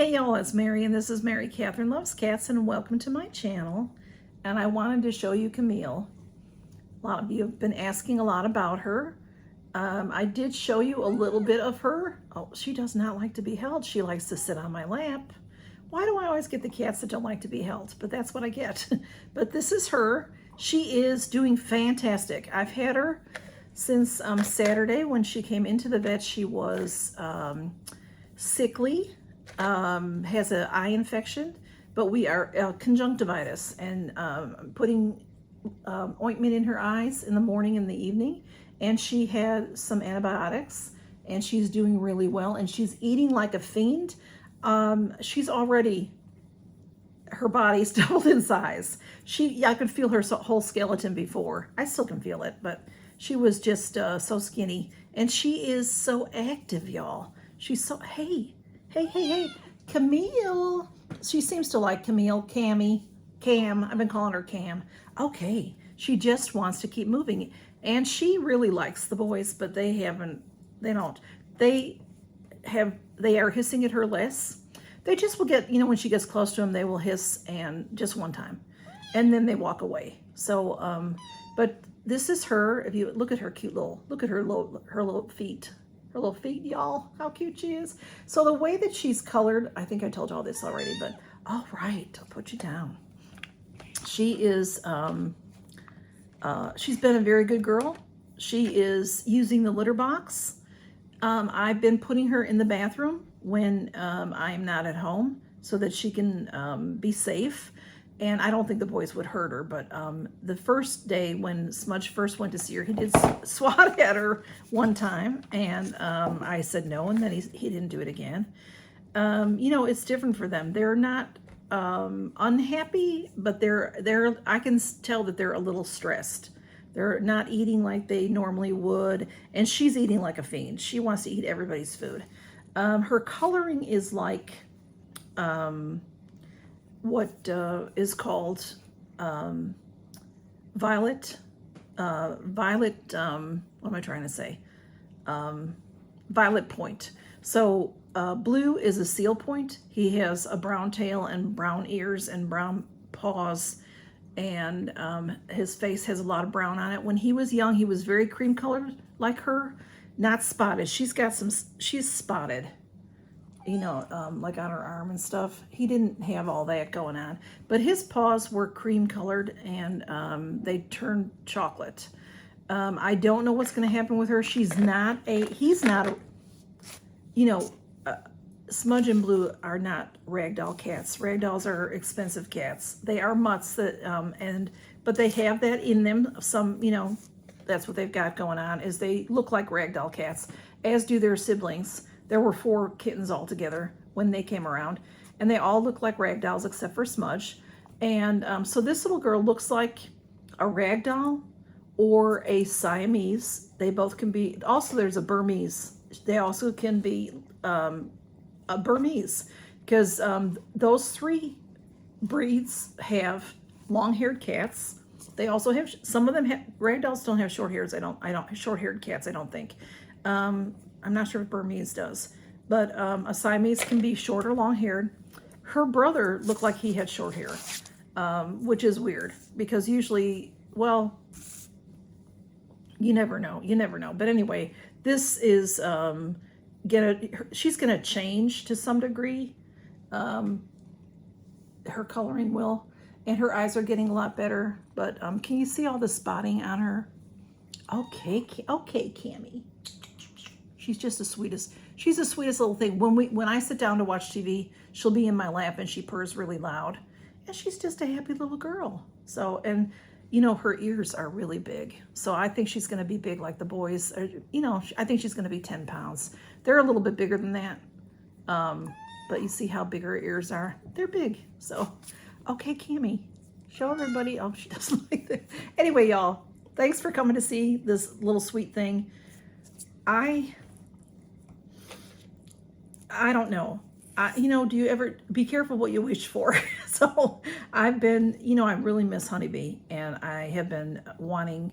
Hey y'all, it's Mary and this is Mary Catherine Loves Cats and welcome to my channel. And I wanted to show you Camille. A lot of you have been asking a lot about her. I did show you a little bit of her. Oh, she does not like to be held. She likes to sit on my lap. Why do I always get the cats that don't like to be held? But that's what I get. But this is her. She is doing fantastic. I've had her since Saturday when she came into the vet. She was sickly. Has an eye infection, but we are conjunctivitis, and putting ointment in her eyes in the morning and the evening, and she had some antibiotics, and she's doing really well, and she's eating like a fiend. She's already, her body's doubled in size. I could feel her whole skeleton before. I still can feel it, but she was just so skinny, and she is so active, y'all. She's so, hey, Camille. She seems to like Camille, Cam. I've been calling her Cam. Okay, she just wants to keep moving. And she really likes the boys, but they don't. They are hissing at her less. They just will get, when she gets close to them, they will hiss, and just one time. And then they walk away. So, but this is her. If you look at her cute look at her little feet. Her little feet, y'all. How cute she is. So the way that she's colored, I think I told you all this already, but all right, I'll put you down. She is, she's been a very good girl. She is using the litter box. I've been putting her in the bathroom when I am not at home so that she can be safe. And I don't think the boys would hurt her, but the first day when Smudge first went to see her, he did swat at her one time, and I said no, and then he didn't do it again. It's different for them. They're not unhappy, but I can tell that they're a little stressed. They're not eating like they normally would, and she's eating like a fiend. She wants to eat everybody's food. Her coloring is like what is called violet, what am I trying to say? Violet point. So Blue is a seal point. He has a brown tail and brown ears and brown paws, and his face has a lot of brown on it. When he was young, he was very cream colored like her, not spotted. She's spotted, like on her arm and stuff. He didn't have all that going on, but his paws were cream colored, and they turned chocolate. I don't know what's going to happen with her. He's not a, Smudge and Blue are not ragdoll cats. Ragdolls are expensive cats. They are mutts but they have that in them. Some, that's what they've got going on, is they look like ragdoll cats, as do their siblings. There were 4 kittens altogether when they came around, and they all look like rag dolls except for Smudge. And so this little girl looks like a rag doll or a Siamese. They both can be. Also, there's a Burmese. They also can be a Burmese, because those 3 breeds have long-haired cats. They also have, some of them have, rag dolls don't have short hairs. Short-haired cats, I don't think. I'm not sure if Burmese does, but a Siamese can be short or long-haired. Her brother looked like he had short hair, which is weird, because usually, well, you never know. But anyway, this is she's gonna change to some degree. Her coloring will, and her eyes are getting a lot better. But can you see all the spotting on her? Okay, Cammy. She's just she's the sweetest little thing. When I sit down to watch TV, she'll be in my lap and she purrs really loud. And she's just a happy little girl. So, and her ears are really big. So I think she's going to be big like the boys. I think she's going to be 10 pounds. They're a little bit bigger than that. But you see how big her ears are. They're big. So, okay, Cammy, show everybody. Oh, she doesn't like that. Anyway, y'all, thanks for coming to see this little sweet thing. I don't know. Do you ever, be careful what you wish for? So I've been, I really miss Honeybee, and I have been wanting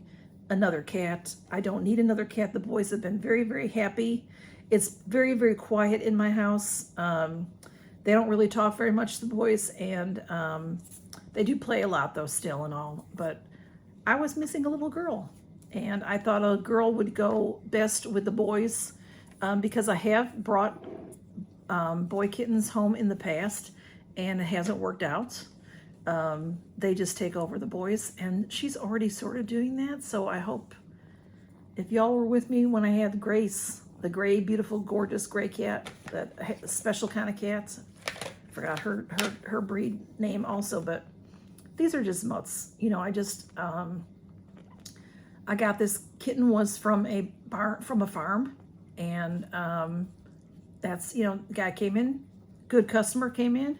another cat. I don't need another cat. The boys have been very, very happy. It's very, very quiet in my house. They don't really talk very much, the boys, and they do play a lot though still and all, but I was missing a little girl, and I thought a girl would go best with the boys, because I have brought boy kittens home in the past and it hasn't worked out. They just take over the boys, and she's already sort of doing that, so I hope if y'all were with me when I had Grace, the gray, beautiful, gorgeous gray cat, that special kind of cat. Forgot her breed name also, but these are just mutts. You know, I got this kitten, was from a farm, and that's, you know, guy came in, good customer came in,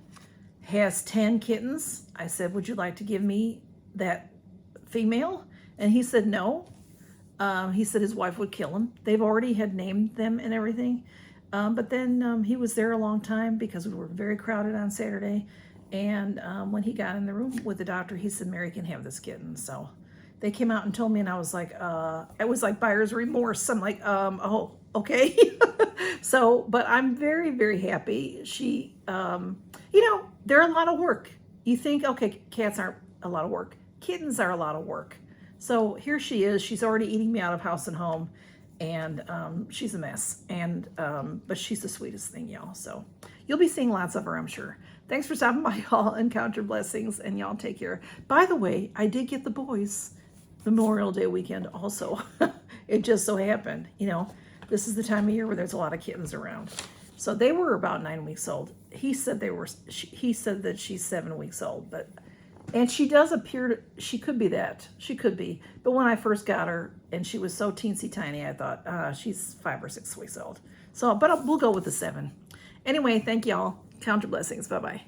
has 10 kittens. I said, would you like to give me that female? And he said no. He said his wife would kill him. They've already had named them and everything. But then he was there a long time because we were very crowded on Saturday. And when he got in the room with the doctor, he said, Mary can have this kitten. So they came out and told me, and I was like, it was like buyer's remorse. I'm like, oh, okay. So, but I'm very, very happy. She, you know, they're a lot of work. You think, okay, cats aren't a lot of work. Kittens are a lot of work. So here she is. She's already eating me out of house and home, and she's a mess. And but she's the sweetest thing, y'all. So you'll be seeing lots of her, I'm sure. Thanks for stopping by, y'all, and count your blessings, and y'all take care. By the way, I did get the boys Memorial Day weekend also. It just so happened, you know, this is the time of year where there's a lot of kittens around. So they were about 9 weeks old. He said he said that she's 7 weeks old, but. And she does appear to, she could be that. She could be. But when I first got her and she was so teensy tiny, I thought, she's 5 or 6 weeks old. So, but we'll go with the 7. Anyway, thank y'all. Count your blessings. Bye-bye.